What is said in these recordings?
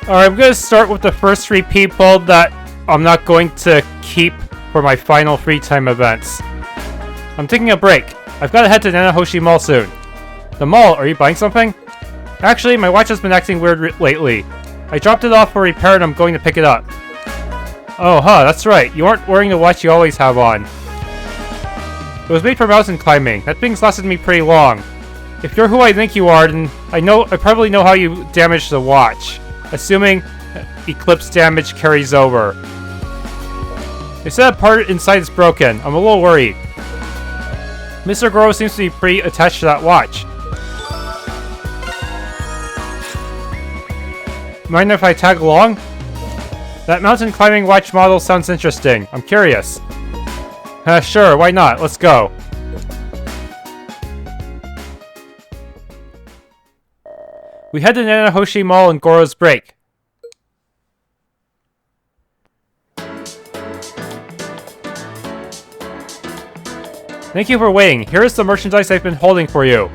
Alright, I'm gonna start with the first 3 people that I'm not going to keep for my final free time events. I'm taking a break. I've gotta head to Nanahoshi Mall soon. The mall? Are you buying something? Actually, my watch has been acting weird lately. I dropped it off for repair and I'm going to pick it up. Oh, that's right. You aren't wearing the watch you always have on. It was made for mountain climbing. That thing's lasted me pretty long. If you're who I think you are, then I probably know how you damaged the watch. Assuming Eclipse damage carries over. They said a part inside is broken. I'm a little worried. Mr. Goro seems to be pretty attached to that watch. Mind if I tag along? That mountain climbing watch model sounds interesting. I'm curious. Sure, why not? Let's go. We head to Nanahoshi Mall in Goro's break. Thank you for waiting. Here is the merchandise I've been holding for you.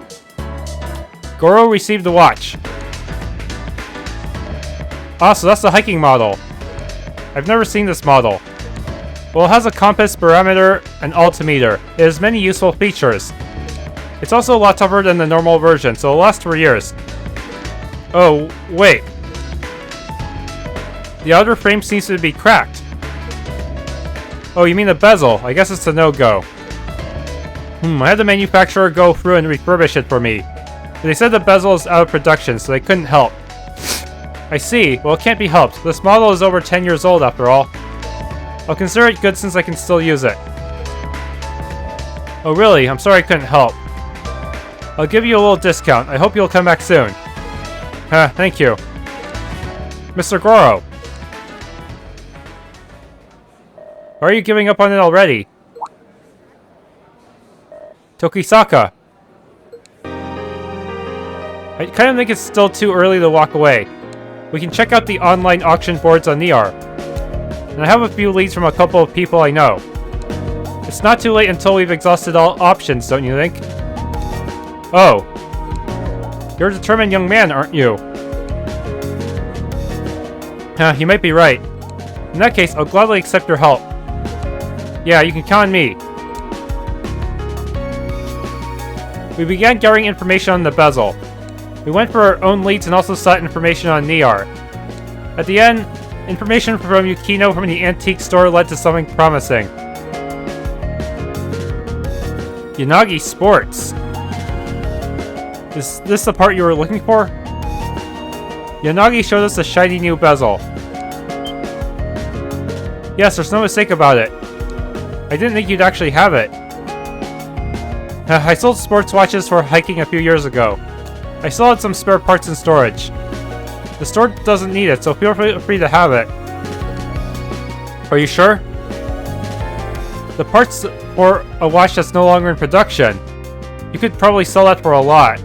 Goro received the watch. Ah, so that's the hiking model. I've never seen this model. Well, it has a compass, barometer, and altimeter. It has many useful features. It's also a lot tougher than the normal version, so it'll last for years. Oh, wait. The outer frame seems to be cracked. Oh, you mean the bezel? I guess it's a no-go. I had the manufacturer go through and refurbish it for me. But they said the bezel is out of production, so they couldn't help. I see. Well, it can't be helped. This model is over 10 years old after all. I'll consider it good since I can still use it. Oh really? I'm sorry I couldn't help. I'll give you a little discount. I hope you'll come back soon. Thank you. Mr. Goro. Why are you giving up on it already? Tokisaka. I kind of think it's still too early to walk away. We can check out the online auction boards on Nihon. And I have a few leads from a couple of people I know. It's not too late until we've exhausted all options, don't you think? Oh. You're a determined young man, aren't you? You might be right. In that case, I'll gladly accept your help. Yeah, you can count on me. We began gathering information on the bezel. We went for our own leads and also sought information on Nihon. At the end, information from Yukino from the antique store led to something promising. Yanagi Sports. Is this the part you were looking for? Yanagi showed us a shiny new bezel. Yes, there's no mistake about it. I didn't think you'd actually have it. I sold sports watches for hiking a few years ago. I still had some spare parts in storage. The store doesn't need it, so feel free to have it. Are you sure? The parts for a watch that's no longer in production. You could probably sell that for a lot.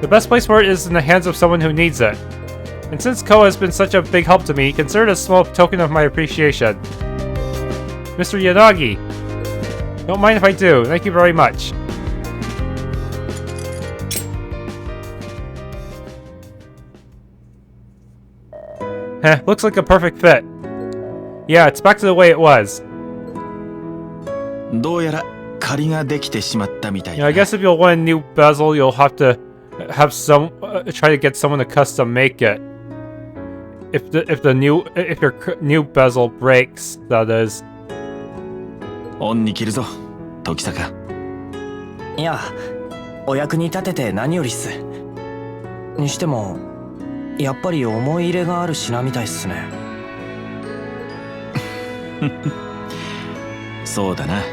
The best place for it is in the hands of someone who needs it. And since Kou has been such a big help to me, consider it a small token of my appreciation. Mr. Yanagi. Don't mind if I do. Thank you very much. Looks like a perfect fit. Yeah, it's back to the way it was. I guess if you'll want a new bezel, you'll have to have try to get someone to custom make it. If your new bezel breaks, that is. 恩に着るぞ、時坂。いや、お役に立てて何よりっす。にしても、やっぱり思い入れがある品みたいっすね。そうだな。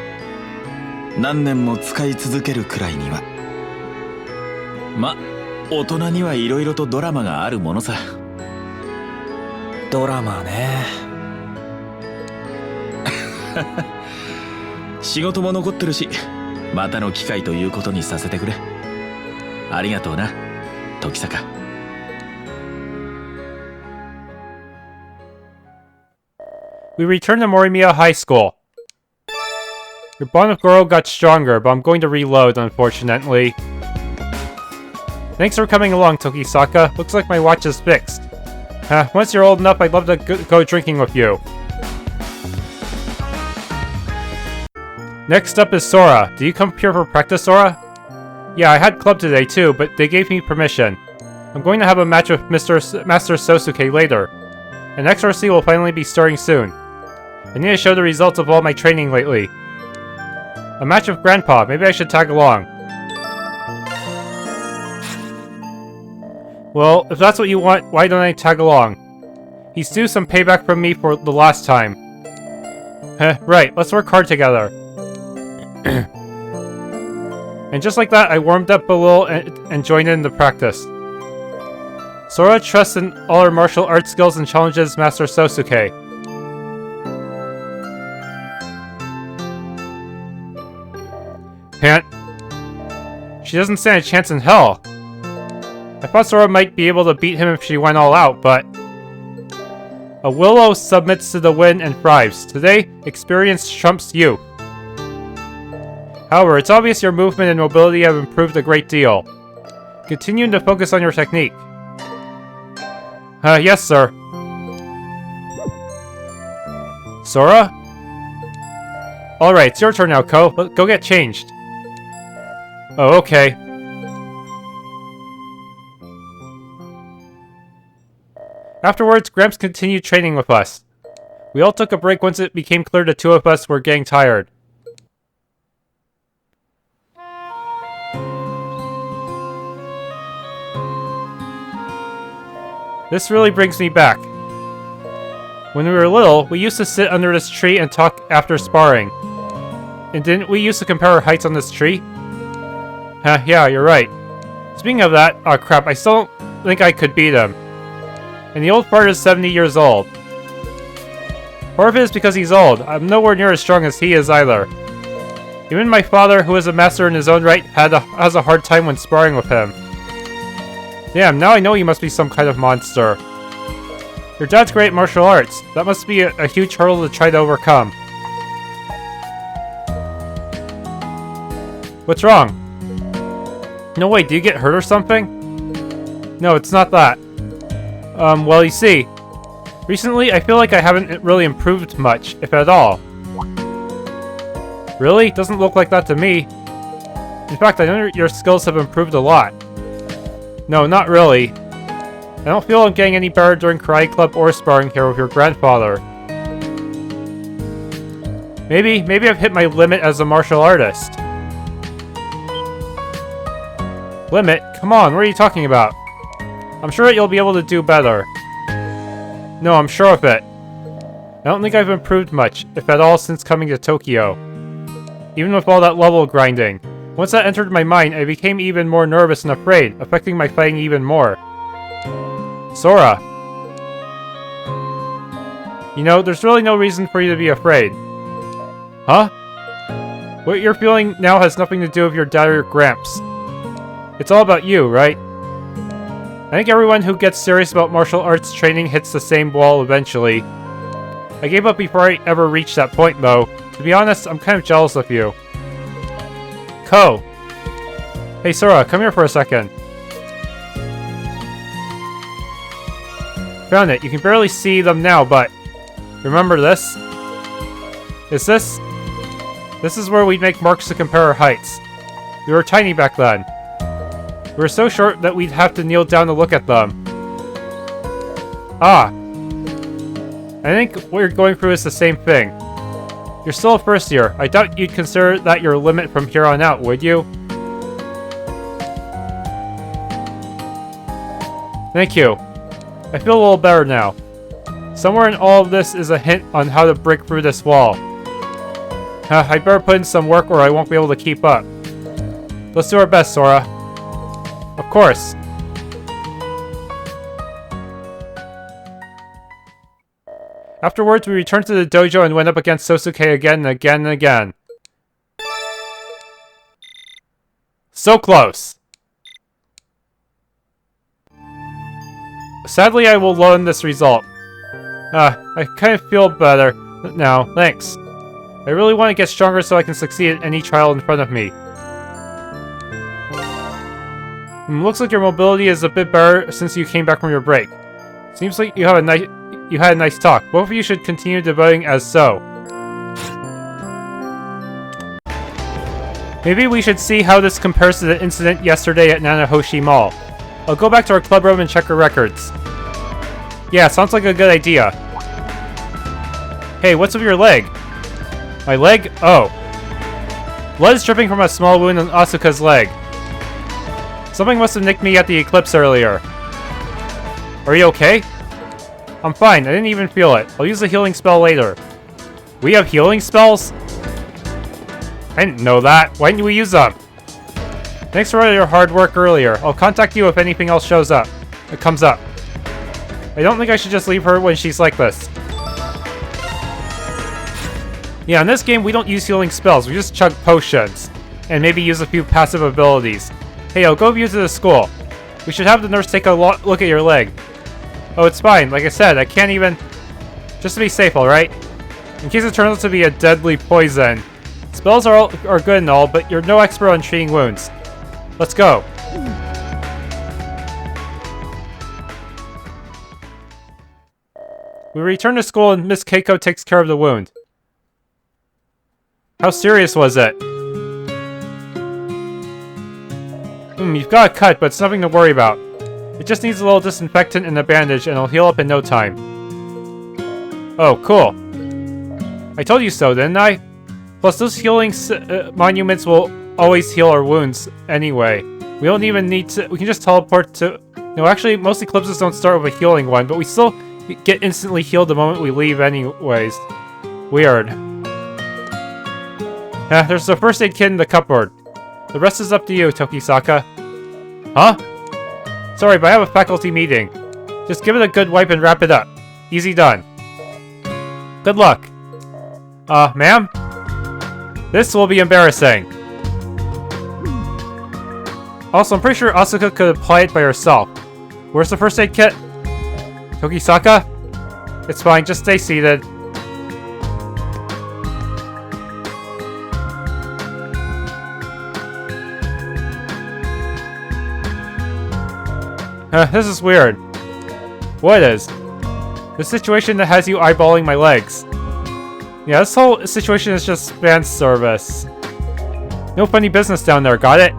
何年も使い続けるくらいには。ま、大人にはいろいろとドラマがあるものさ。ドラマね。仕事も残ってるし、またの機会ということにさせてくれ。ありがとうな、時坂。We return to Morimiya High School. Your bond with Goro got stronger, but I'm going to reload, unfortunately. Thanks for coming along, Tokisaka. Looks like my watch is fixed. Once you're old enough, I'd love to go drinking with you. Next up is Sora. Do you come here for practice, Sora? Yeah, I had club today too, but they gave me permission. I'm going to have a match with Master Sosuke later. An XRC will finally be starting soon. I need to show the results of all my training lately. A match with Grandpa. Maybe I should tag along. Well, if that's what you want, why don't I tag along? He's due some payback from me for the last time. Right, let's work hard together. And just like that, I warmed up a little and joined in the practice. Sora trusts in all her martial arts skills and challenges Master Sosuke. Pant. She doesn't stand a chance in hell. I thought Sora might be able to beat him if she went all out, but... A Willow submits to the wind and thrives. Today, experience trumps youth. However, it's obvious your movement and mobility have improved a great deal. Continue to focus on your technique. Yes, sir. Sora? Alright, it's your turn now, Kou. Go get changed. Oh, okay. Afterwards, Gramps continued training with us. We all took a break once it became clear the two of us were getting tired. This really brings me back. When we were little, we used to sit under this tree and talk after sparring. And didn't we used to compare our heights on this tree? Yeah, you're right. Speaking of that, oh crap, I still don't think I could beat him. And the old part is 70 years old. Part of it is because he's old. I'm nowhere near as strong as he is either. Even my father, who is a master in his own right, has a hard time when sparring with him. Damn, now I know he must be some kind of monster. Your dad's great at martial arts. That must be a huge hurdle to try to overcome. What's wrong? No, wait, do you get hurt or something? No, it's not that. Well, you see, recently I feel like I haven't really improved much, if at all. Really? Doesn't look like that to me. In fact, I know your skills have improved a lot. No, not really. I don't feel I'm getting any better during karate club or sparring here with your grandfather. Maybe I've hit my limit as a martial artist. Limit? Come on, what are you talking about? I'm sure that you'll be able to do better. No, I'm sure of it. I don't think I've improved much, if at all, since coming to Tokyo. Even with all that level grinding. Once that entered my mind, I became even more nervous and afraid, affecting my fighting even more. Sora. You know, there's really no reason for you to be afraid. Huh? What you're feeling now has nothing to do with your dad or your Gramps. It's all about you, right? I think everyone who gets serious about martial arts training hits the same wall eventually. I gave up before I ever reached that point, though. To be honest, I'm kind of jealous of you. Kou! Hey Sora, come here for a second. Found it. You can barely see them now, but... Remember this? Is this? This is where we'd make marks to compare our heights. We were tiny back then. We were so short that we'd have to kneel down to look at them. Ah. I think what you're going through is the same thing. You're still a first year. I doubt you'd consider that your limit from here on out, would you? Thank you. I feel a little better now. Somewhere in all of this is a hint on how to break through this wall. I'd better put in some work or I won't be able to keep up. Let's do our best, Sora. Of course. Afterwards, we returned to the dojo and went up against Sosuke again and again and again. So close! Sadly, I will learn this result. I kind of feel better now, thanks. I really want to get stronger so I can succeed at any trial in front of me. Looks like your mobility is a bit better since you came back from your break. Seems like you had a nice talk. Both of you should continue devoting as so. Maybe we should see how this compares to the incident yesterday at Nanahoshi Mall. I'll go back to our club room and check our records. Yeah, sounds like a good idea. Hey, what's with your leg? My leg? Oh. Blood is dripping from a small wound on Asuka's leg. Something must have nicked me at the Eclipse earlier. Are you okay? I'm fine, I didn't even feel it. I'll use the healing spell later. We have healing spells? I didn't know that. Why didn't we use them? Thanks for all your hard work earlier. I'll contact you if anything else shows up. It comes up. I don't think I should just leave her when she's like this. Yeah, in this game we don't use healing spells. We just chug potions. And maybe use a few passive abilities. Hey, I'll go with you to the school. We should have the nurse take a look at your leg. Oh, it's fine. Like I said, I can't even... Just to be safe, alright? In case it turns out to be a deadly poison. Spells are good and all, but you're no expert on treating wounds. Let's go. We return to school and Miss Keiko takes care of the wound. How serious was it? You've got a cut, but it's nothing to worry about. It just needs a little disinfectant and a bandage, and it'll heal up in no time. Oh, cool. I told you so, didn't I? Plus, those healing monuments will always heal our wounds anyway. We don't even need to... We can just teleport to... No, actually, most eclipses don't start with a healing one, but we still get instantly healed the moment we leave anyways. Weird. There's the first aid kit in the cupboard. The rest is up to you, Tokisaka. Huh? Sorry, but I have a faculty meeting. Just give it a good wipe and wrap it up. Easy done. Good luck. Ma'am? This will be embarrassing. Also, I'm pretty sure Asuka could apply it by herself. Where's the first aid kit? Tokisaka? It's fine, just stay seated. This is weird. What is? The situation that has you eyeballing my legs. Yeah, this whole situation is just fan service. No funny business down there, got it?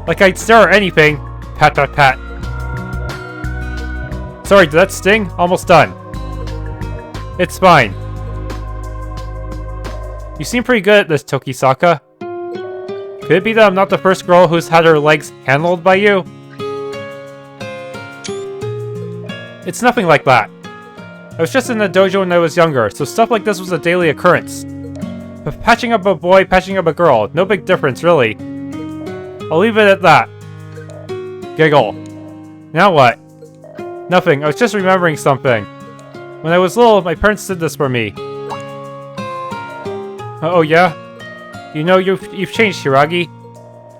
Like I'd stare at anything. Pat, pat, pat. Sorry, did that sting? Almost done. It's fine. You seem pretty good at this, Tokisaka. Could it be that I'm not the first girl who's had her legs handled by you? It's nothing like that. I was just in the dojo when I was younger, so stuff like this was a daily occurrence. But patching up a boy, patching up a girl, no big difference, really. I'll leave it at that. Giggle. Now what? Nothing, I was just remembering something. When I was little, my parents did this for me. Oh yeah? You know, you've changed, Hiiragi.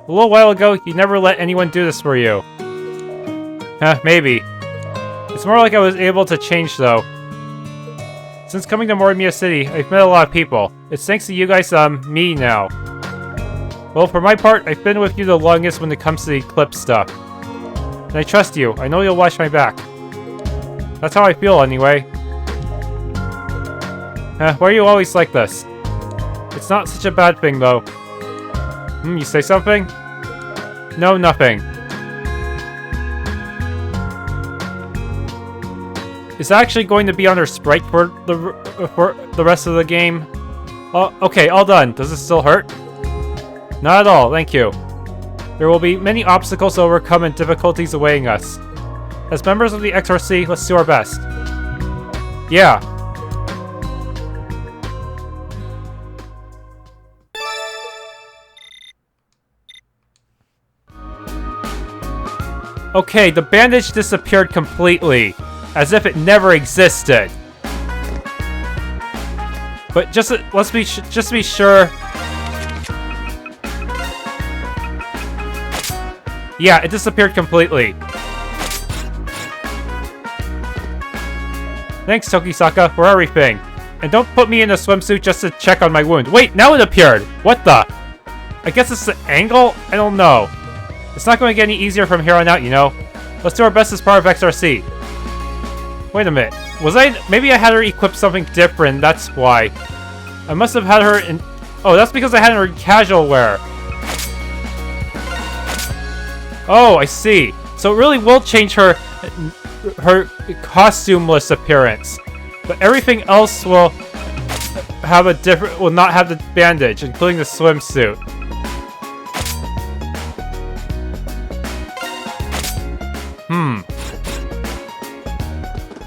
A little while ago, you never let anyone do this for you. Maybe. It's more like I was able to change, though. Since coming to Morimiya City, I've met a lot of people. It's thanks to you guys, me now. Well, for my part, I've been with you the longest when it comes to the Eclipse stuff. And I trust you. I know you'll watch my back. That's how I feel, anyway. Why are you always like this? It's not such a bad thing, though. You say something? No, nothing. Is that actually going to be on her sprite for the rest of the game? Oh, okay, all done. Does it still hurt? Not at all, thank you. There will be many obstacles to overcome and difficulties awaiting us. As members of the XRC, let's do our best. Yeah. Okay, the bandage disappeared completely. As if it never existed. But just to be sure. Yeah, it disappeared completely. Thanks, Tokisaka, for everything. And don't put me in a swimsuit just to check on my wound. Wait, now it appeared! What the? I guess it's the angle? I don't know. It's not going to get any easier from here on out, you know. Let's do our best as part of XRC. Wait a minute. Maybe I had her equip something different, that's why. I must have had her in... Oh, that's because I had her in casual wear. Oh, I see. So it really will change her costumeless appearance. But everything else will not have the bandage, including the swimsuit.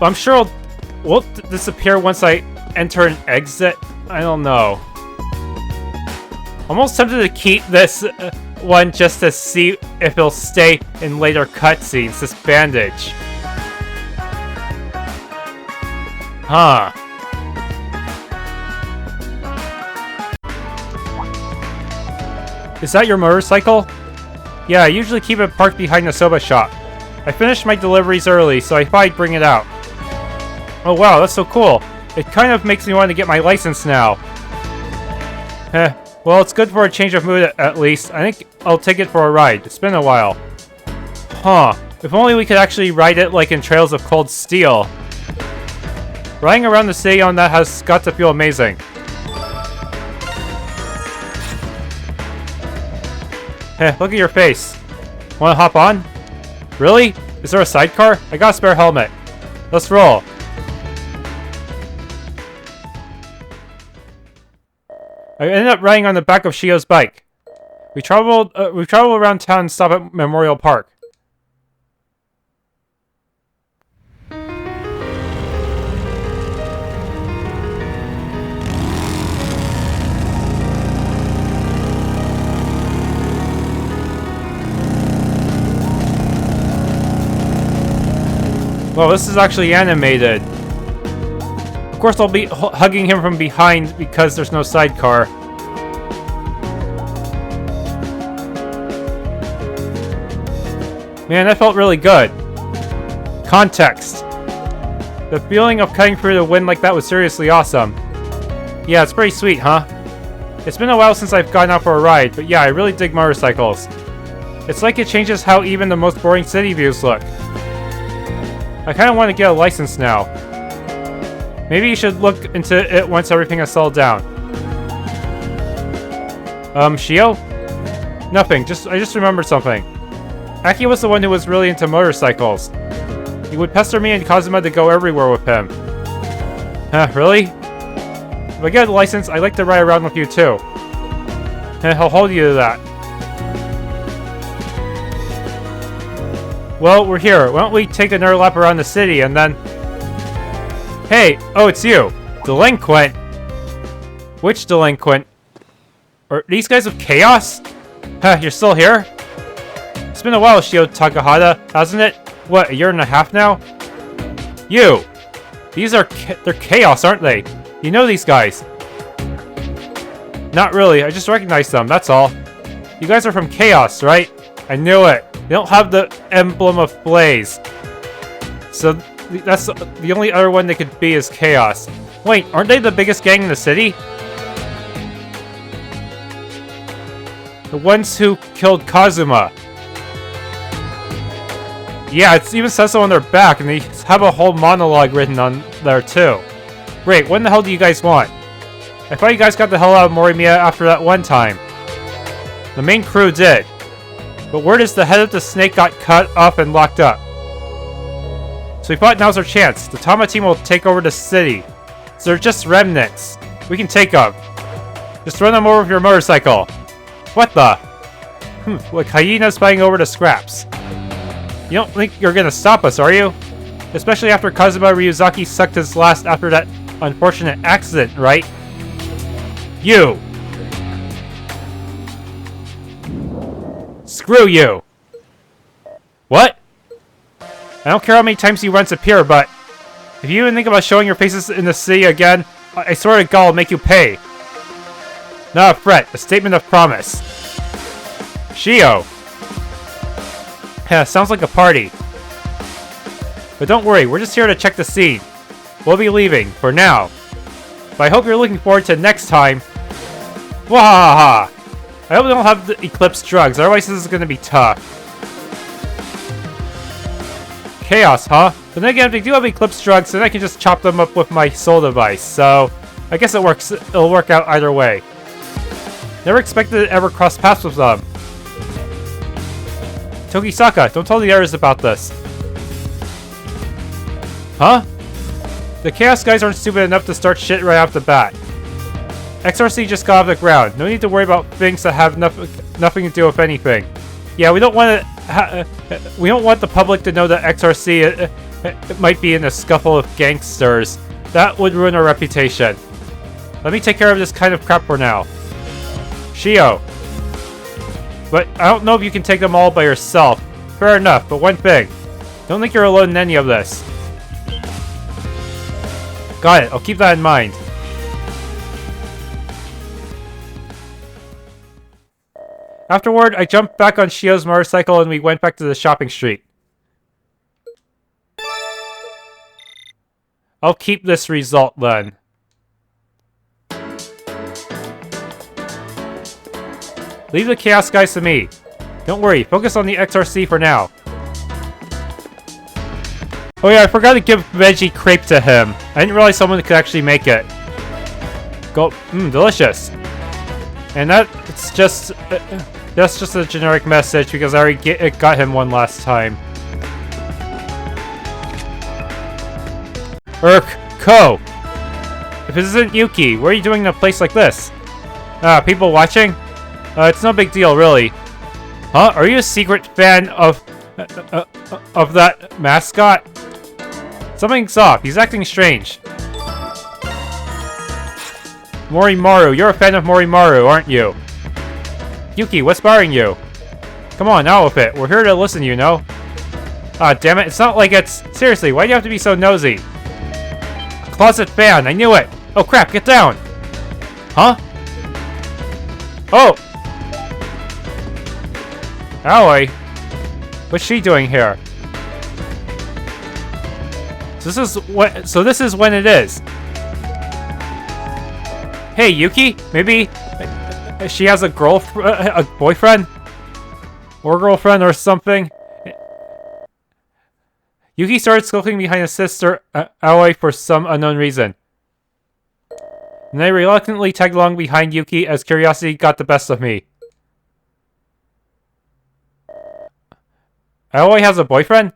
I'm sure will disappear once I enter and exit. I don't know. Almost tempted to keep this one just to see if it'll stay in later cutscenes, this bandage. Huh. Is that your motorcycle? Yeah, I usually keep it parked behind the soba shop. I finished my deliveries early, so I thought I'd bring it out. Oh wow, that's so cool. It kind of makes me want to get my license now. Well, it's good for a change of mood at least. I think I'll take it for a ride. It's been a while. Huh. If only we could actually ride it like in Trails of Cold Steel. Riding around the city on that has got to feel amazing. Look at your face. Wanna hop on? Really? Is there a sidecar? I got a spare helmet. Let's roll. I ended up riding on the back of Shio's bike. We traveled around town and stopped at Memorial Park. Well, this is actually animated. Of course, I'll be hugging him from behind because there's no sidecar. Man, that felt really good. Context. The feeling of cutting through the wind like that was seriously awesome. Yeah, it's pretty sweet, huh? It's been a while since I've gone out for a ride, but yeah, I really dig motorcycles. It's like it changes how even the most boring city views look. I kind of want to get a license now. Maybe you should look into it once everything has settled down. Shio? Nothing, I just remembered something. Aki was the one who was really into motorcycles. He would pester me and Kazuma to go everywhere with him. Really? If I get a license, I'd like to ride around with you too. I'll hold you to that. Well, we're here. Why don't we take another lap around the city and then... Hey! Oh, it's you! Delinquent! Which delinquent? Are these guys of Chaos? You're still here? It's been a while, Kou Tokisaka, hasn't it? What, a year and a half now? You! They're Chaos, aren't they? You know these guys. Not really, I just recognize them, that's all. You guys are from Chaos, right? I knew it. They don't have the emblem of Blaze. So, that's the only other one they could be is Chaos. Wait, aren't they the biggest gang in the city? The ones who killed Kazuma. Yeah, it even says so on their back, and they have a whole monologue written on there too. Great, what in the hell do you guys want? I thought you guys got the hell out of Morimiya after that one time. The main crew did. But word is the head of the snake got cut off and locked up. So we thought now's our chance. The Tama team will take over the city. So they're just remnants. We can take them. Just run them over with your motorcycle. What the? Like hyenas fighting over the scraps. You don't think you're gonna stop us, are you? Especially after Kazuma Ryuzaki sucked his last after that unfortunate accident, right? You! Screw you! What? I don't care how many times you once appear, but if you even think about showing your faces in the city again, I swear to God I'll make you pay. Not a threat, a statement of promise. Shio! Yeah, sounds like a party. But don't worry, we're just here to check the scene. We'll be leaving, for now. But I hope you're looking forward to next time. Wahaha! I hope we don't have the Eclipse drugs, otherwise this is gonna be tough. Chaos, huh? But then again, if they do have Eclipse drugs, then I can just chop them up with my soul device, so I guess it'll work out either way. Never expected to ever cross paths with them. Tokisaka, don't tell the others about this. Huh? The Chaos guys aren't stupid enough to start shit right off the bat. XRC just got off the ground. No need to worry about things that have nothing to do with anything. Yeah, we don't want the public to know that XRC it might be in a scuffle with gangsters. That would ruin our reputation. Let me take care of this kind of crap for now. Shio. But I don't know if you can take them all by yourself. Fair enough, but one thing. Don't think you're alone in any of this. Got it, I'll keep that in mind. Afterward, I jumped back on Shio's motorcycle and we went back to the shopping street. I'll keep this result then. Leave the Chaos guys to me. Don't worry, focus on the XRC for now. Oh yeah, I forgot to give veggie crepe to him. I didn't realize someone could actually make it. Go, delicious. And that's just a generic message because I already got him one last time. Kou. If this isn't Yuki, what are you doing in a place like this? People watching? It's no big deal, really. Huh? Are you a secret fan of that mascot? Something's off. He's acting strange. Morimaru. You're a fan of Morimaru, aren't you? Yuki, what's bothering you? Come on, out with it. We're here to listen, you know. Ah, damn it. It's not like it's... Seriously, why do you have to be so nosy? A closet fan. I knew it. Oh, crap. Get down. Huh? Oh. Aoi. What's she doing here? So this is when it is. Hey, Yuki, maybe she has a boyfriend? Or girlfriend or something? Yuki started skulking behind his sister, Aoi, for some unknown reason. And I reluctantly tagged along behind Yuki as curiosity got the best of me. Aoi has a boyfriend?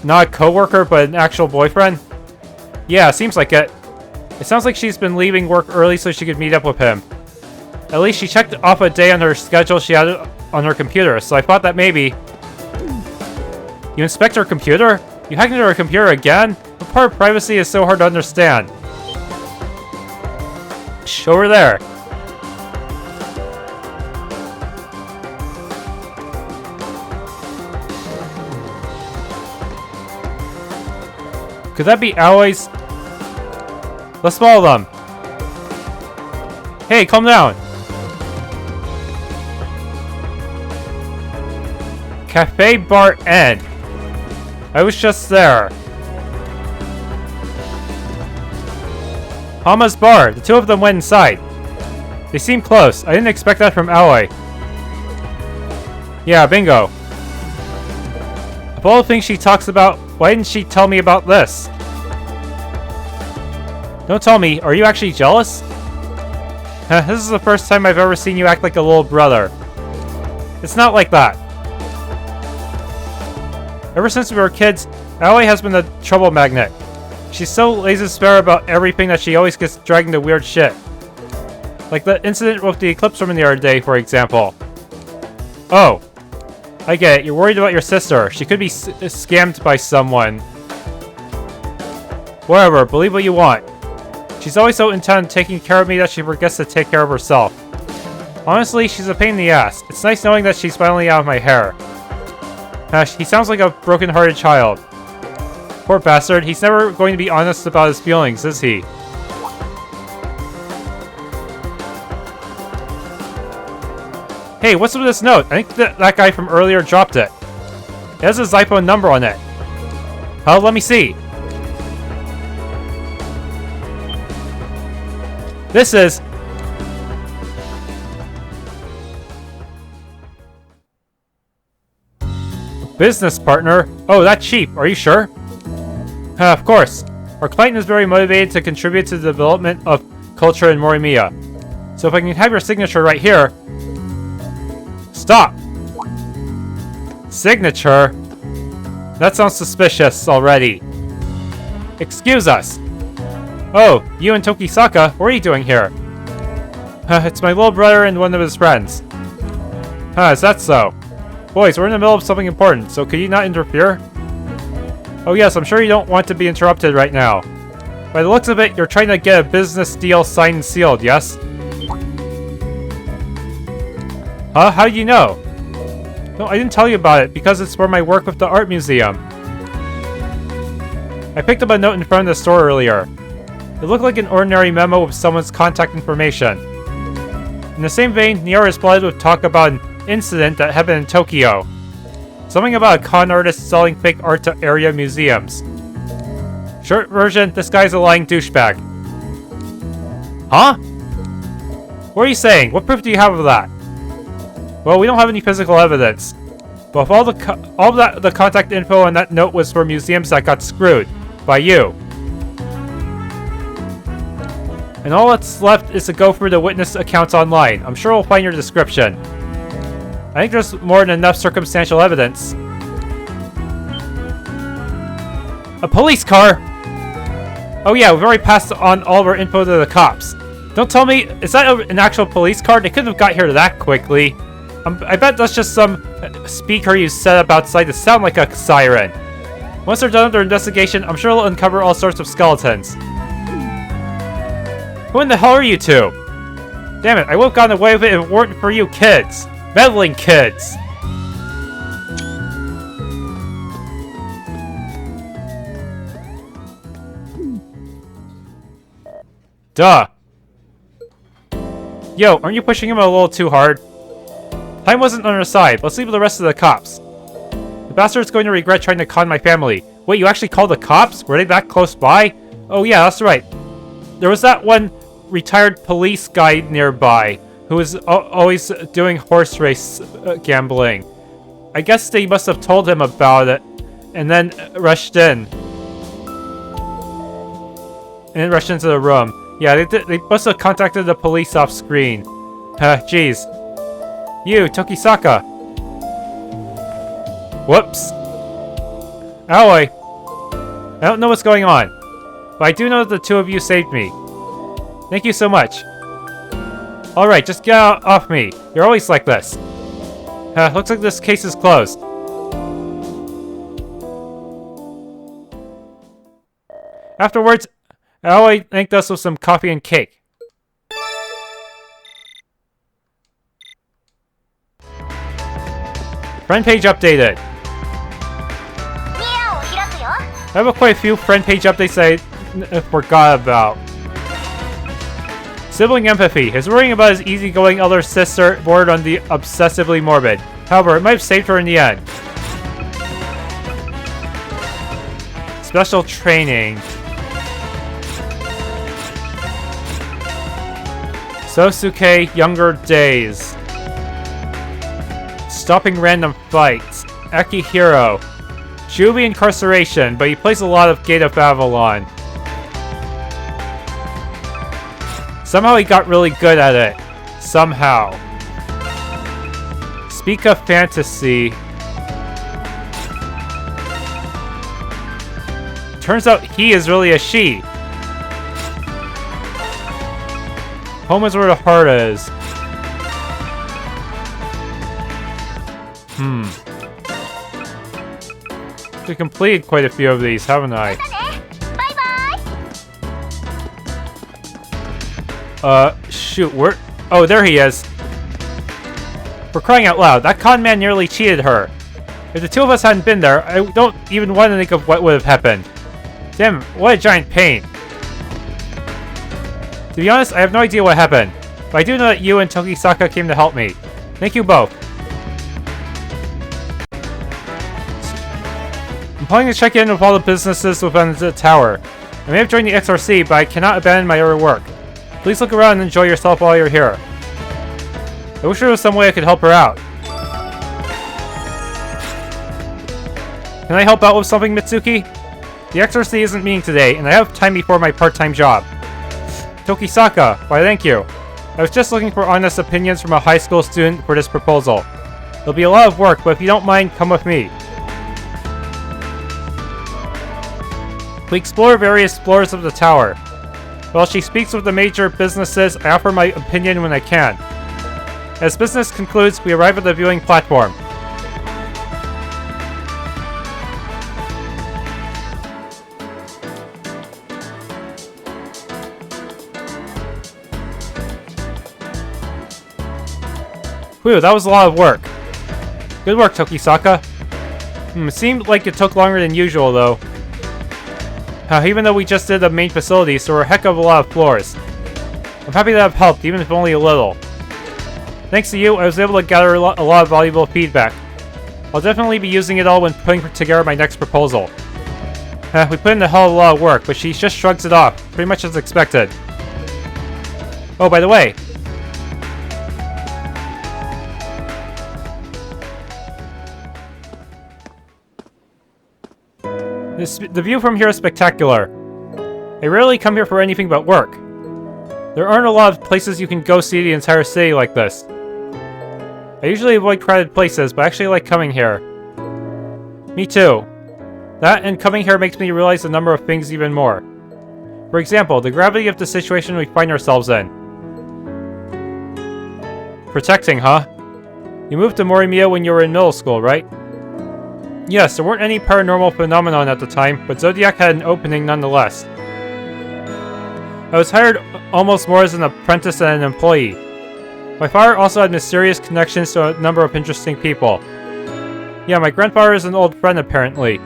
Not a co-worker, but an actual boyfriend? Yeah, seems like it. It sounds like she's been leaving work early so she could meet up with him. At least she checked off a day on her schedule she had on her computer, so I thought that maybe... You inspect her computer? You hacked into her computer again? What part of privacy is so hard to understand? Shh, over there. Could that be Aoi's? Let's follow them. Hey, calm down. Cafe Bar N. I was just there. Hama's bar. The two of them went inside. They seem close. I didn't expect that from Aoi. Yeah, bingo. Of all the things she talks about, why didn't she tell me about this? Don't tell me, are you actually jealous? This is the first time I've ever seen you act like a little brother. It's not like that. Ever since we were kids, Aoi has been a trouble magnet. She's so laissez-faire about everything that she always gets dragged into weird shit. Like the incident with the Eclipse woman the other day, for example. Oh. I get it, you're worried about your sister. She could be scammed by someone. Whatever, believe what you want. She's always so intent on taking care of me that she forgets to take care of herself. Honestly, she's a pain in the ass. It's nice knowing that she's finally out of my hair. He sounds like a broken-hearted child. Poor bastard, he's never going to be honest about his feelings, is he? Hey, what's with this note? I think that guy from earlier dropped it. It has his iPhone number on it. Oh, let me see. This is... Business partner? Oh, that's cheap. Are you sure? Of course. Our client is very motivated to contribute to the development of culture in Morimiya. So if I can have your signature right here... Stop! Signature? That sounds suspicious already. Excuse us. Oh, you and Tokisaka, what are you doing here? It's my little brother and one of his friends. Is that so? Boys, we're in the middle of something important, so could you not interfere? Oh yes, I'm sure you don't want to be interrupted right now. By the looks of it, you're trying to get a business deal signed and sealed, yes? Huh? How do you know? No, I didn't tell you about it, because it's for my work with the art museum. I picked up a note in front of the store earlier. It looked like an ordinary memo with someone's contact information. In the same vein, Nihon responded with talk about an incident that happened in Tokyo. Something about a con artist selling fake art to area museums. Short version, this guy's a lying douchebag. Huh? What are you saying? What proof do you have of that? Well, we don't have any physical evidence. But if all the contact info on that note was for museums that got screwed by you. And all that's left is to go through the witness accounts online. I'm sure we'll find your description. I think there's more than enough circumstantial evidence. A police car! Oh yeah, we've already passed on all of our info to the cops. Don't tell me, is that an actual police car? They couldn't have got here that quickly. I bet that's just some speaker you set up outside to sound like a siren. Once they're done with their investigation, I'm sure they'll uncover all sorts of skeletons. Who in the hell are you two? Damn it, I would have gotten away with it if it weren't for you kids. Meddling kids! Duh. Yo, aren't you pushing him a little too hard? Time wasn't on our side. Let's leave the rest of the cops. The bastard's going to regret trying to con my family. Wait, you actually called the cops? Were they that close by? Oh yeah, that's right. There was that one retired police guy nearby who was always doing horse race gambling. I guess they must have told him about it and then rushed in. And then rushed into the room. Yeah, they must have contacted the police off screen. Jeez. You, Tokisaka. Whoops. Aoi. I don't know what's going on, but I do know that the two of you saved me. Thank you so much. Alright, just get off me. You're always like this. Looks like this case is closed. Afterwards, Aoi thanked us with some coffee and cake. Friend page updated. I have quite a few friend page updates I forgot about. Sibling empathy. His worrying about his easygoing elder sister bordered on the obsessively morbid. However, it might have saved her in the end. Special training. Sosuke, younger days. Stopping random fights. Akihiro. Jubi incarceration, but he plays a lot of Gate of Avalon. Somehow he got really good at it. Somehow. Speak of fantasy. Turns out he is really a she. Home is where the heart is. We completed quite a few of these, haven't I? Shoot, where? Oh, there he is. For crying out loud, that con man nearly cheated her. If the two of us hadn't been there, I don't even want to think of what would have happened. Damn, what a giant pain. To be honest, I have no idea what happened, but I do know that you and Tokisaka came to help me. Thank you both. I'm planning to check in with all the businesses within the tower. I may have joined the XRC, but I cannot abandon my other work. Please look around and enjoy yourself while you're here. I wish there was some way I could help her out. Can I help out with something, Mitsuki? The XRC isn't meeting today, and I have time before my part-time job. Tokisaka, why thank you. I was just looking for honest opinions from a high school student for this proposal. It'll be a lot of work, but if you don't mind, come with me. We explore various floors of the tower. While she speaks with the major businesses, I offer my opinion when I can. As business concludes, we arrive at the viewing platform. Whew, that was a lot of work. Good work, Tokisaka. It seemed like it took longer than usual, though. Even though we just did the main facilities, there were a heck of a lot of floors. I'm happy that I've helped, even if only a little. Thanks to you, I was able to gather a lot of valuable feedback. I'll definitely be using it all when putting together my next proposal. We put in a hell of a lot of work, but she just shrugs it off, pretty much as expected. Oh, by the way. The view from here is spectacular. I rarely come here for anything but work. There aren't a lot of places you can go see the entire city like this. I usually avoid crowded places, but I actually like coming here. Me too. That and coming here makes me realize a number of things even more. For example, the gravity of the situation we find ourselves in. Protecting, huh? You moved to Morimiya when you were in middle school, right? Yes, there weren't any paranormal phenomenon at the time, but Zodiac had an opening nonetheless. I was hired almost more as an apprentice than an employee. My father also had mysterious connections to a number of interesting people. Yeah, my grandfather is an old friend apparently.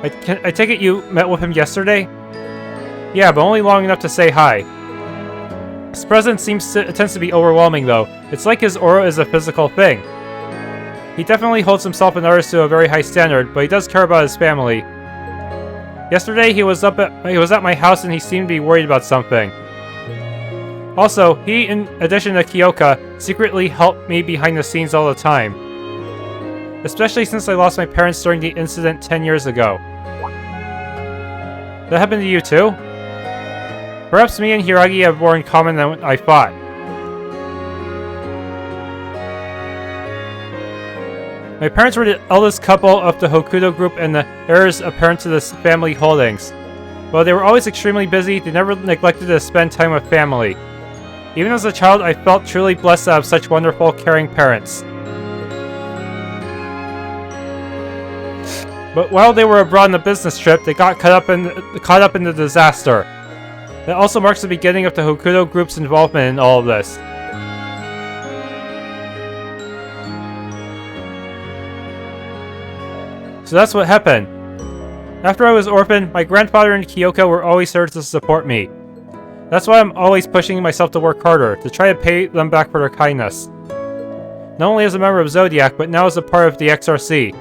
I take it you met with him yesterday? Yeah, but only long enough to say hi. His presence tends to be overwhelming though. It's like his aura is a physical thing. He definitely holds himself and others to a very high standard, but he does care about his family. Yesterday he was at my house and he seemed to be worried about something. Also, he, in addition to Kyoka, secretly helped me behind the scenes all the time. Especially since I lost my parents during the incident 10 years ago. That happened to you too? Perhaps me and Hiiragi have more in common than I thought. My parents were the eldest couple of the Hokuto group and the heirs apparent to the family holdings. While they were always extremely busy, they never neglected to spend time with family. Even as a child, I felt truly blessed to have such wonderful, caring parents. But while they were abroad on a business trip, they got caught up in the disaster. That also marks the beginning of the Hokuto group's involvement in all of this. So that's what happened. After I was orphaned, my grandfather and Kyoka were always there to support me. That's why I'm always pushing myself to work harder, to try to pay them back for their kindness. Not only as a member of Zodiac, but now as a part of the XRC.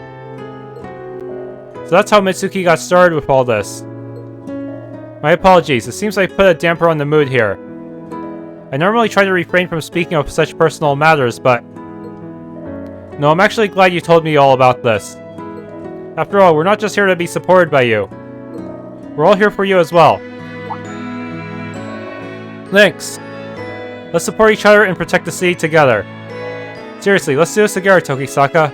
So that's how Mitsuki got started with all this. My apologies, it seems I put a damper on the mood here. I normally try to refrain from speaking of such personal matters, but... No, I'm actually glad you told me all about this. After all, we're not just here to be supported by you. We're all here for you as well. Thanks. Let's support each other and protect the city together. Seriously, let's do this together, Tokisaka.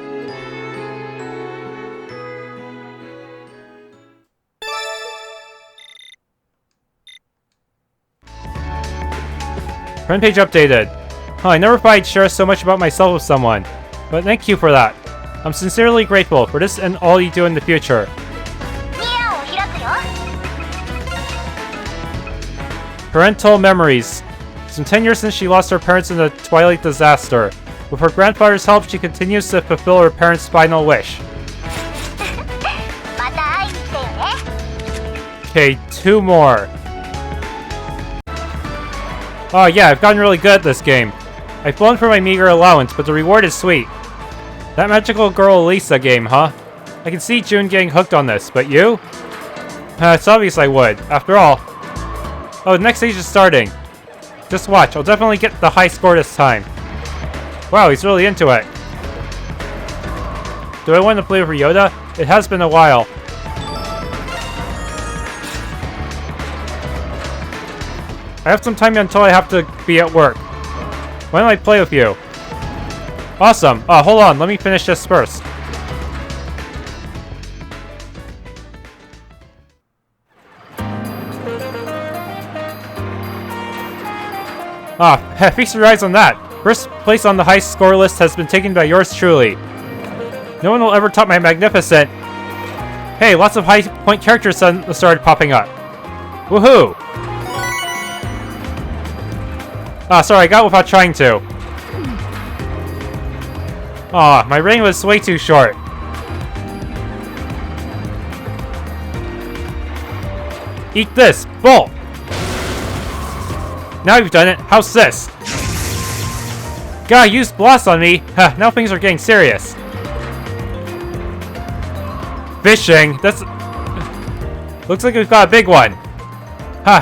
Friend page updated. I never thought I'd share so much about myself with someone, but thank you for that. I'm sincerely grateful for this and all you do in the future. Parental memories. It's been 10 years since she lost her parents in the Twilight disaster. With her grandfather's help, she continues to fulfill her parents' final wish. Okay, 2 more. Oh yeah, I've gotten really good at this game. I've blown for my meager allowance, but the reward is sweet. That magical girl Elisa game, huh? I can see June getting hooked on this, but you? It's obvious I would. After all... Oh, the next stage is starting. Just watch, I'll definitely get the high score this time. Wow, he's really into it. Do I want to play with Yoda? It has been a while. I have some time until I have to be at work. Why don't I play with you? Awesome. Hold on. Let me finish this first. Feast your eyes on that. First place on the high score list has been taken by yours truly. No one will ever top my magnificent. Hey, lots of high point characters started popping up. Woohoo! Sorry, I got it without trying to. My rating was way too short. Eat this! Bull! Now you've done it. How's this? God, you used blast on me. Now things are getting serious. Fishing? That's... Looks like we've got a big one.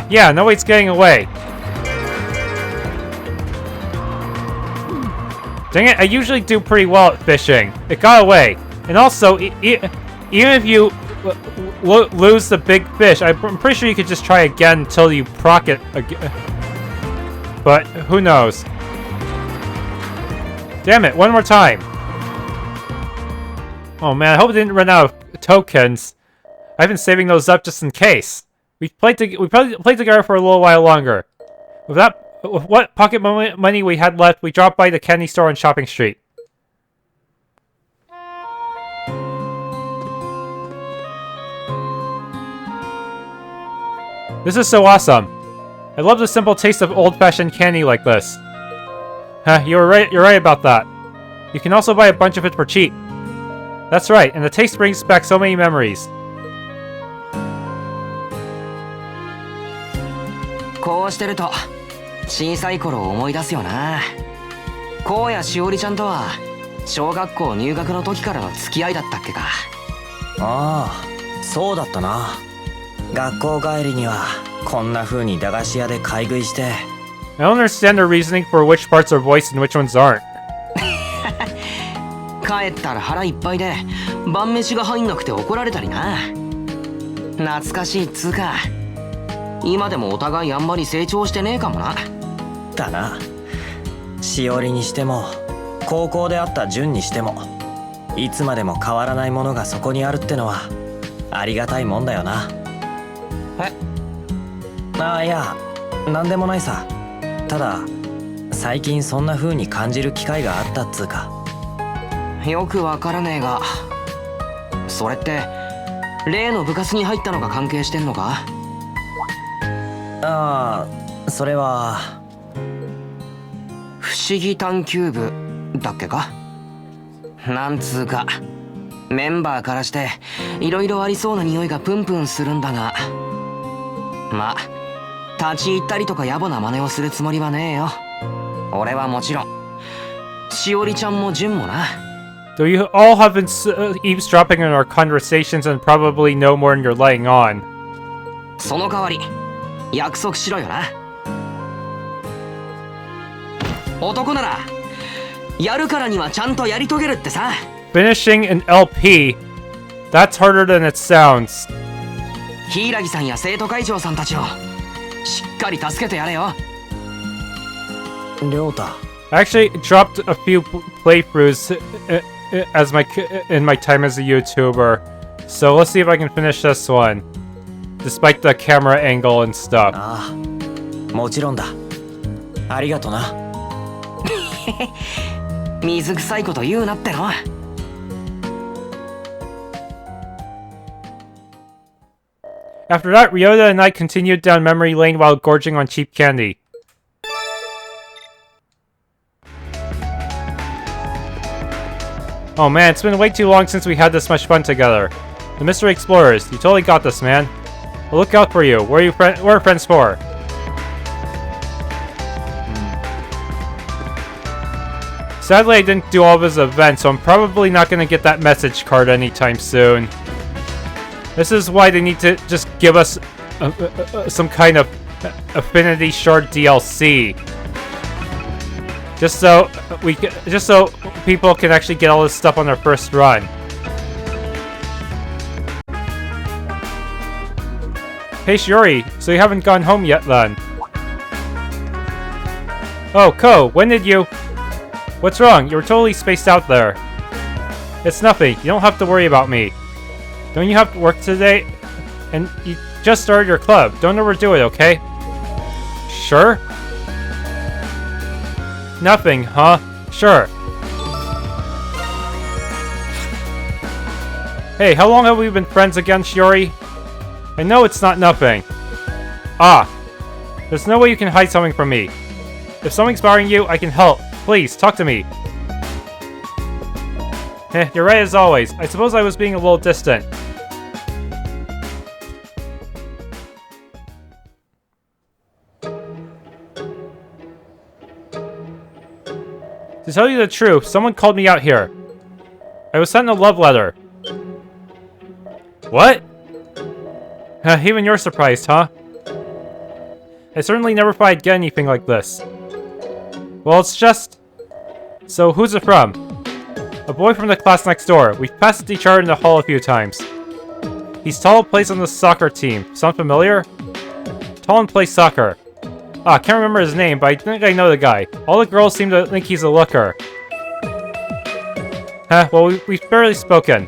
Yeah, no wait's getting away. Dang it, I usually do pretty well at fishing. It got away. And also, even if you lose the big fish, I'm pretty sure you could just try again until you proc it again. But who knows? Damn it, one more time. Oh man, I hope it didn't run out of tokens. I've been saving those up just in case. We probably played together for a little while longer. With what pocket money we had left, we dropped by the candy store on Shopping Street. This is so awesome. I love the simple taste of old-fashioned candy like this. You're right about that. You can also buy a bunch of it for cheap. That's right, and the taste brings back so many memories. こうしてると小さい頃を思い出すよな。こうやしおりちゃんとは小学校入学の時からの付き合いだったっけか。ああ、そうだったな。学校帰りにはこんな風に駄菓子屋で買い食いして。I don't understand the reasoning for which parts are voiced and which ones aren't. 帰ったら腹いっぱいで晩飯が入んなくて怒られたりな。懐かしいっつうか。今でもお互いあんまり成長してねえかもな。だな。しおりにしても高校であった純にしてもいつまでも変わらないものがそこにあるってのはありがたいもんだよな。いや、なんでもないさ。ただ最近そんな風に感じる機会があったっつうか。よくわからねえが、それって例の部活に入ったのが関係してんのか？それは不思議探求部だっけか。なんつうかメンバーからしていろいろありそうな匂いがプンプンするんだが、まあ立ち入ったりとか野暮な真似をするつもりはねえよ。俺はもちろんしおりちゃんも純もな。Though you all have been eavesdropping on our conversations and probably know more than you're letting on. その代わり約束しろよな。男ならやるからにはちゃんとやり遂げるってさ。Finishing an LP? That's harder than it sounds. 柊さんや生徒会長さんたちをしっかり助けてやれよ。亮太。I actually dropped a few playthroughs in my time as a YouTuber, so let's see if I can finish this one, despite the camera angle and stuff. ああ、もちろんだ。ありがとな。水臭いこと言うなっての。After that, Ryota and I continued down memory lane while gorging on cheap candy. Oh man, it's been way too long since we had this much fun together. The Mystery Explorers, you totally got this, man. I'll look out for you. What are friends for? Sadly, I didn't do all of his events, so I'm probably not going to get that message card anytime soon. This is why they need to just give us some kind of affinity shard DLC. Just so people can actually get all this stuff on their first run. Hey Shiori, so you haven't gone home yet then? Oh, Kou, when did you... What's wrong? You were totally spaced out there. It's nothing. You don't have to worry about me. Don't you have to work today? And you just started your club. Don't overdo it, okay? Sure? Nothing, huh? Sure. Hey, how long have we been friends again, Shiori? I know it's not nothing. Ah. There's no way you can hide something from me. If something's bothering you, I can help. Please, talk to me. You're right as always. I suppose I was being a little distant. To tell you the truth, someone called me out here. I was sent a love letter. What? Even you're surprised, huh? I certainly never thought I'd get anything like this. Well, it's just... So, who's it from? A boy from the class next door. We've passed each other in the hall a few times. He's tall and plays on the soccer team. Sound familiar? Tall and plays soccer. I can't remember his name, but I think I know the guy. All the girls seem to think he's a looker. Well, we've barely spoken.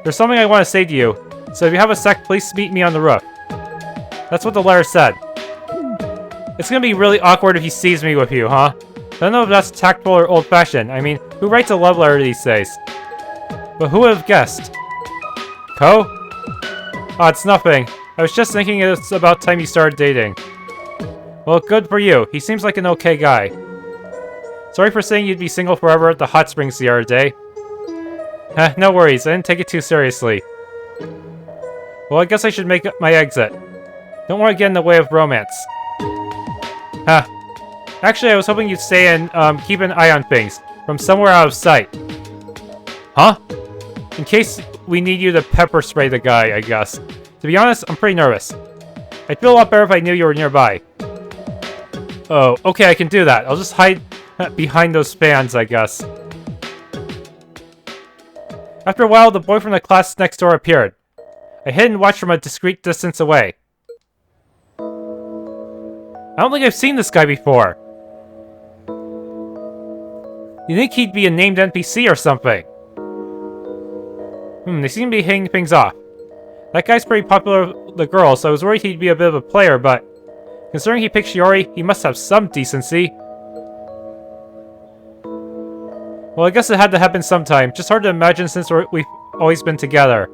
There's something I want to say to you. So if you have a sec, please meet me on the roof. That's what the letter said. It's gonna be really awkward if he sees me with you, huh? I don't know if that's tactful or old-fashioned. I mean, who writes a love letter these days? But who would have guessed? Kou? Oh, it's nothing. I was just thinking it's about time you started dating. Well, good for you. He seems like an okay guy. Sorry for saying you'd be single forever at the hot springs the other day. No worries. I didn't take it too seriously. Well, I guess I should make my exit. Don't want to get in the way of romance. Actually, I was hoping you'd stay and keep an eye on things from somewhere out of sight. Huh? In case we need you to pepper spray the guy, I guess. To be honest, I'm pretty nervous. I'd feel a lot better if I knew you were nearby. Oh, okay, I can do that. I'll just hide behind those fans, I guess. After a while, the boy from the class next door appeared. I hid and watched from a discreet distance away. I don't think I've seen this guy before. You think he'd be a named NPC or something? They seem to be hitting things off. That guy's pretty popular with the girls, so I was worried he'd be a bit of a player, but... Considering he picked Shiori, he must have some decency. Well, I guess it had to happen sometime. Just hard to imagine since we've always been together.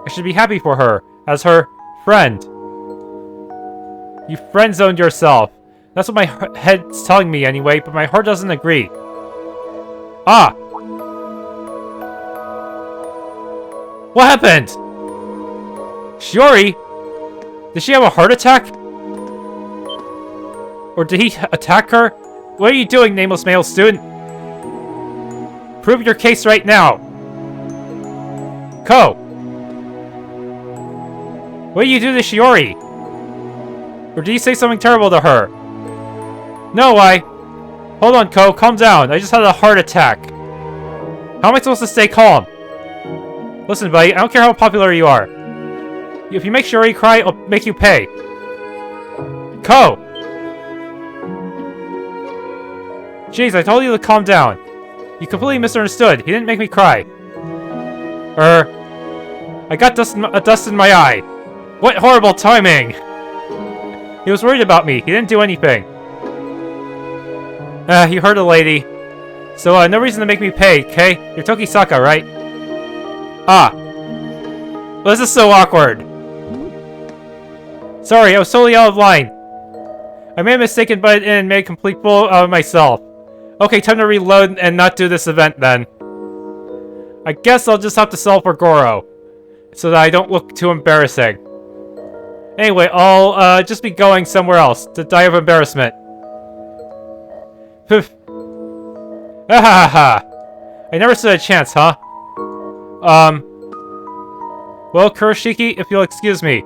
I should be happy for her, as her friend. You friend-zoned yourself. That's what my head's telling me anyway, but my heart doesn't agree. Ah! What happened? Shiori? Did she have a heart attack? Or did he attack her? What are you doing, nameless male student? Prove your case right now. Kou! What did you do to Shiori? Or did you say something terrible to her? No, Hold on, Kou, calm down. I just had a heart attack. How am I supposed to stay calm? Listen, buddy, I don't care how popular you are. If you make Shiori cry, I'll make you pay. Kou! Jeez, I told you to calm down. You completely misunderstood. He didn't make me cry. I got dust in my eye. What horrible timing! He was worried about me. He didn't do anything. You heard a lady. So, no reason to make me pay, okay? You're Tokisaka, right? Ah. Well, this is so awkward. Sorry, I was totally out of line. I made a mistake and butted in and made a complete fool out of myself. Okay, time to reload and not do this event then. I guess I'll just have to settle for Goro, so that I don't look too embarrassing. Anyway, I'll just be going somewhere else to die of embarrassment. Poof. Ahaha! I never stood a chance, huh? Well, Kuroshiki, if you'll excuse me.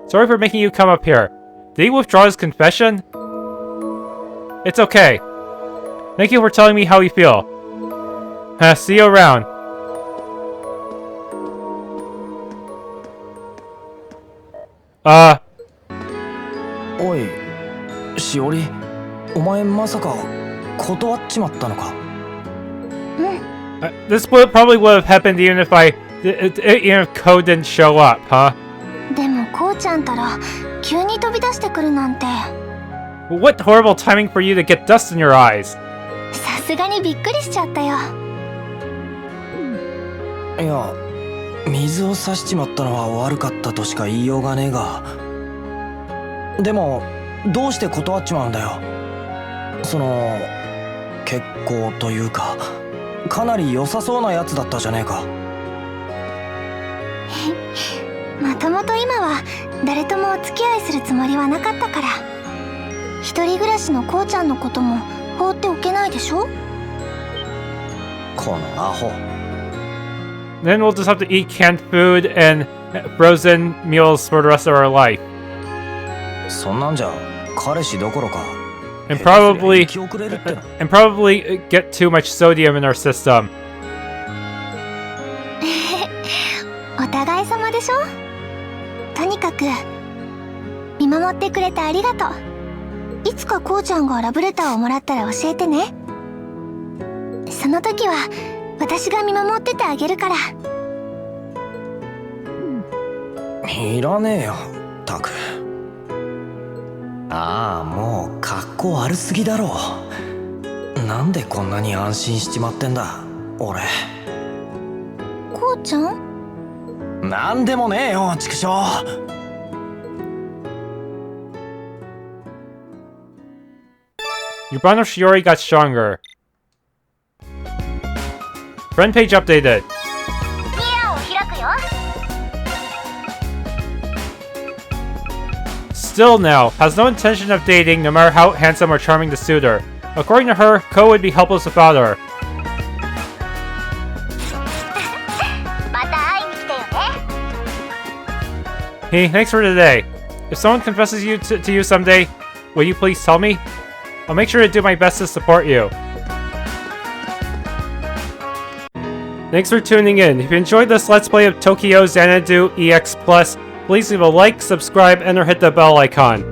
Sorry for making you come up here. Did he withdraw his confession? It's okay. Thank you for telling me how you feel. See you around. おい、しおり、お前まさか断っちまったのか？This probably would have happened even if Kou didn't show up, huh? でもこうちゃんたら急に飛び出してくるなんて。 What horrible timing for you to get dust in your eyes. さすがにびっくりしちゃったよ。いや、水を差しちまったのは悪かったとしか言いようがねえが。でもどうして断っちまうんだよ。その結構というか、かなり良さそうなやつだったじゃねえか。もともと今は誰ともお付き合いするつもりはなかったから。一人暮らしのこうちゃんのことも放っておけないでしょ。このアホ。 Then we'll just have to eat canned food and frozen meals for the rest of our life. そんなんじゃ彼氏どころか And probably get too much sodium in our system. お互い様でしょ。とにかく見守ってくれてありがとう。いつかこうちゃんがラブレターをもらったら教えてね。その時は私が見守っててあげるから。いらねえよ、たく。ああ、もう格好悪すぎだろう。なんでこんなに安心しちまってんだ俺。こうちゃん？なんでもねえよ、畜生。Your bond of Shiori got stronger. Friend page updated. Still now, has no intention of dating no matter how handsome or charming the suitor. According to her, Kou would be helpless without her. Hey, thanks for today. If someone confesses you to you someday, will you please tell me? I'll make sure to do my best to support you. Thanks for tuning in. If you enjoyed this Let's Play of Tokyo Xanadu EX+, please leave a like, subscribe, and or hit the bell icon.